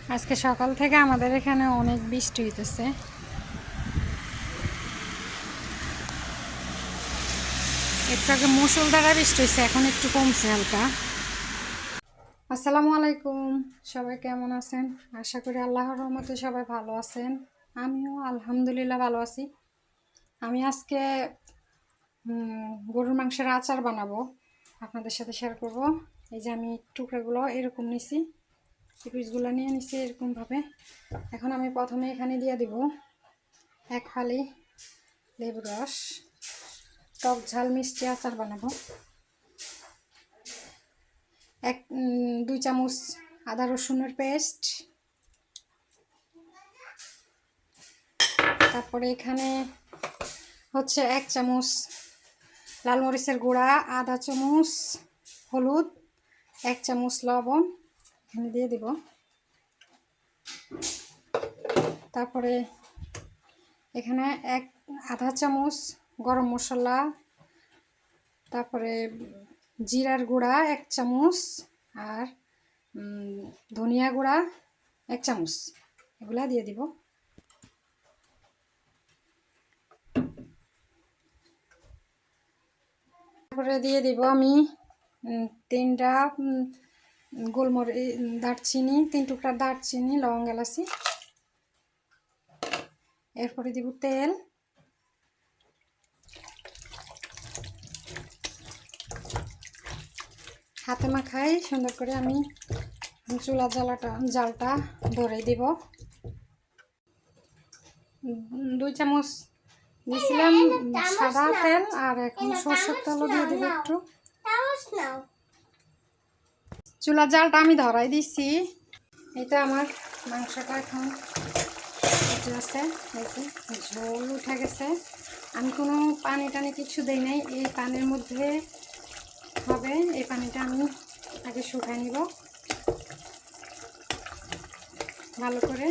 আজকে সকাল থেকে আমাদের এখানে অনেক বৃষ্টি হইতেছে। একটু আগে মুষলধারে বৃষ্টি হয়েছে, এখন একটু কমছে হালকা। আসসালামু আলাইকুম, সবাই কেমন আছেন? আশা করি আল্লাহর রহমতে সবাই ভালো আছেন। আমিও আলহামদুলিল্লাহ ভালো আছি। আমি আজকে গরুর মাংসের আচার বানাবো, আপনাদের সাথে শেয়ার করব। এই যে আমি টুকরাগুলো এরকম নিছি, পিসগুলো নিয়ে নিছি এরকমভাবে। এখন আমি প্রথমে এখানে দিয়ে দিব 1 ফালি লেবুর রস। টক ঝাল মিষ্টি আচার বানাবো। 2 চামচ আদা রসুনের পেস্ট। তারপরে এখানে হচ্ছে 1 চামচ লাল মরিচের গুঁড়া, আধা চামচ হলুদ, 1 চামচ লবণ এখানে দিয়ে দিব। তারপরে এখানে আধা চামচ গরম মশলা, তারপরে জিরার গুঁড়া 1 চামচ, আর ধনিয়া গুঁড়া 1 চামচ, এগুলা দিয়ে দিব। তারপরে দিয়ে দিব আমি 3টা গোলমরিচ, দারচিনি, 3 টুকরা দারচিনি, লবঙ্গ, এলাচি। এরপরে দিব তেল, হাতে মাখাই সুন্দর করে আমি চুলা জালটা ধরে দিব। 2 চামচ দিয়েছিলাম সাদা তেল, আর এখন সরষের তেলও দিয়ে দিব একটু। চুলার জালটা আমি ধরাই দিছি। এটা আমার মাংসটা এখন আছে, ঝোল উঠে গেছে। আমি কোনো পানি টানি কিছু দেই নাই, এই পানির মধ্যে হবে। এই পানিটা আমি আগে শুকাই নিব ভালো করে।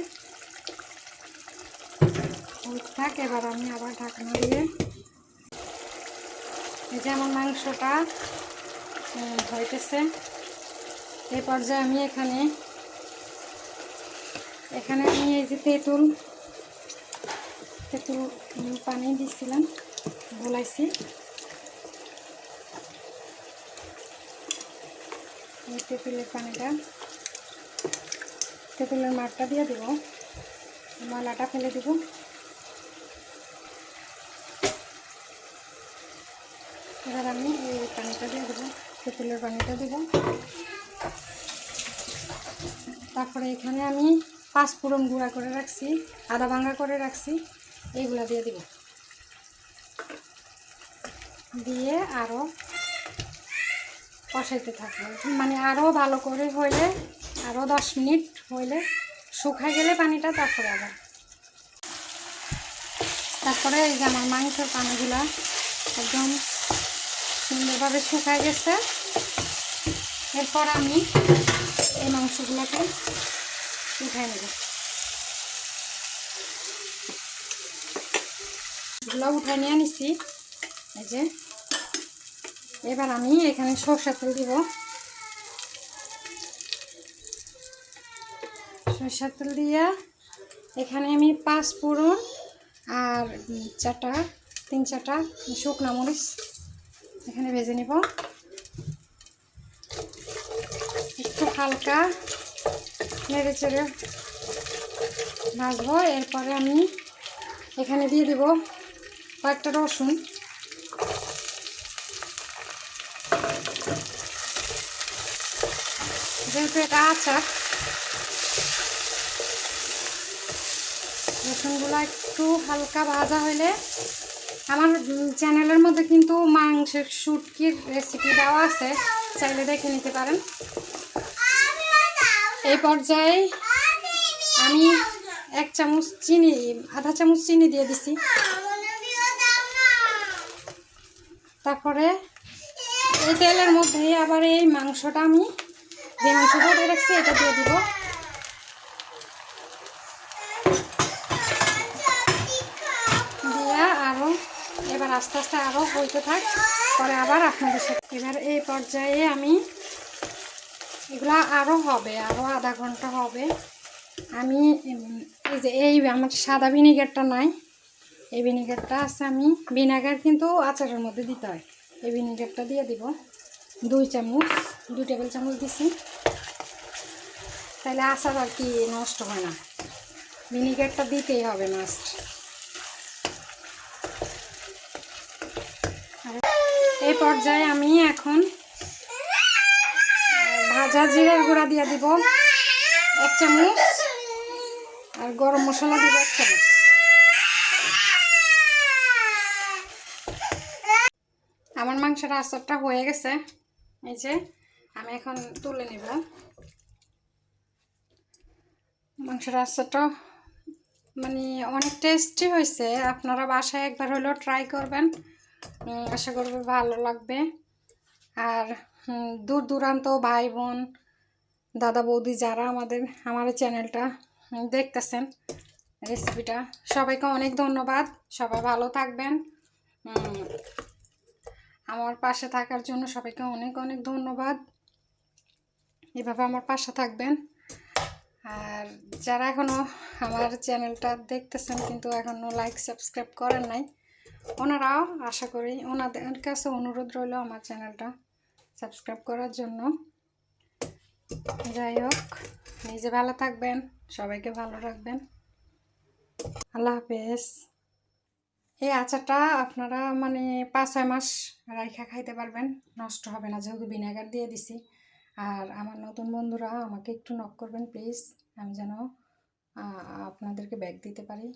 থাক, এবার আমি আবার ঢাকনা দিয়ে, এই যে আমার মাংসটা হইতেছে। এই পর্যায়ে আমি এখানে আমি এই যে তেঁতুল পানি দিয়েছিলাম, গোলাইছি। এই তেঁতুলের মাঠটা দিয়ে দেব, ময়লাটা ফেলে দেব। এবার আমি এই পানিটা দিয়ে দেবো, তেঁতুলের পানিটা দেব। তারপরে এখানে আমি 5 ফোড়ন গুঁড়া করে রাখছি, আদা ভাঙা করে রাখছি, এইগুলা দিয়ে দিব। দিয়ে আরও কষাইতে থাকবো, মানে আরও ভালো করে হইলে, আরও 10 মিনিট হইলে, শুকাই গেলে পানিটা, তারপরে এই যে আমার মাংসের পানিগুলা একদম সুন্দরভাবে শুকায় গেছে। এরপর আমি এই মাংসগুলোকে উঠাই নেব। এগুলো উঠাই নিয়ে নিছি। এই যে এবার আমি এখানে সরষের তেল দিব। সরষের তেল দিয়ে এখানে আমি 5 ফোড়ন আর 3-4টা শুকনা মরিচ এখানে ভেজে নিব। একটু হালকা নেড়ে চেড়ে ভাজবো। এরপরে আমি এখানে দিয়ে দেব কয়েকটা রসুন। যেহেতু এটা আচার, রসুনগুলো একটু হালকা ভাজা হইলে, আমার চ্যানেলের মধ্যে কিন্তু মাংসের শুটকির রেসিপি দেওয়া আছে, চাইলে দেখে নিতে পারেন। এই পর্যায়ে আমি 1 চামচ চিনি, আধা চামচ চিনি দিয়ে দিছি। তারপরে এই তেলের মধ্যে আবার এই মাংসটা, আমি যে মাংসটা উঠে রাখছি, এটা দিয়ে দিব। দিয়ে আরও এবার আস্তে আস্তে আরও হইতে থাক, পরে আবার আপনাদের সাথে। এবার এই পর্যায়ে আমি এগুলা আরও হবে, আরও আধা ঘন্টা হবে। আমি এই যে এই আমার সাদা ভিনেগারটা নাই, এই ভিনেগারটা আছে। আমি ভিনেগার কিন্তু আচারের মধ্যে দিতে হয়। এই ভিনেগারটা দিয়ে দিব 2 চামচ, 2 টেবিল চামচ দিছি, তাহলে আচার আর কি নষ্ট হয় না। ভিনেগারটা দিতেই হবে মাস্ট। এই পর্যায়ে আমি এখন ভাজা জিরার গুঁড়া দিয়ে দিব 1 চামচ, আর গরম মশলা দিব 1 চামচ। আমার মাংসের আচারটা হয়ে গেছে, এই যে আমি এখন তুলে নিব। মাংসের আচারটা মানে অনেক টেস্টি হয়েছে। আপনারা বাসায় একবার হলেও ট্রাই করবেন, আশা করব ভালো লাগবে। আর দূর দূরান্ত ভাই বোন দাদা বৌদি যারা আমার চ্যানেলটা দেখতেছেন, রেসিপিটা, সবাইকে অনেক ধন্যবাদ। সবাই ভালো থাকবেন। আমার পাশে থাকার জন্য সবাইকে অনেক অনেক ধন্যবাদ। এভাবে আমার পাশে থাকবেন। আর যারা এখনও আমার চ্যানেলটা দেখতেছেন কিন্তু এখনও লাইক সাবস্ক্রাইব করেন নাই, ওনারাও আশা করি ওনাদের কাছে অনুরোধ রইল আমার চ্যানেলটা সাবস্ক্রাইব করার জন্য। যাই হোক, নিজে ভালো থাকবেন, সবাইকে ভালো রাখবেন। আল্লাহ হাফেজ। এই আচারটা আপনারা মানে 5-6 মাস রাইখা খাইতে পারবেন, নষ্ট হবে না, যেহেতু ভিনেগার দিয়ে দিছি। আর আমার নতুন বন্ধুরা আমাকে একটু নক করবেন প্লিজ, আমি যেন আপনাদেরকে ব্যাগ দিতে পারি।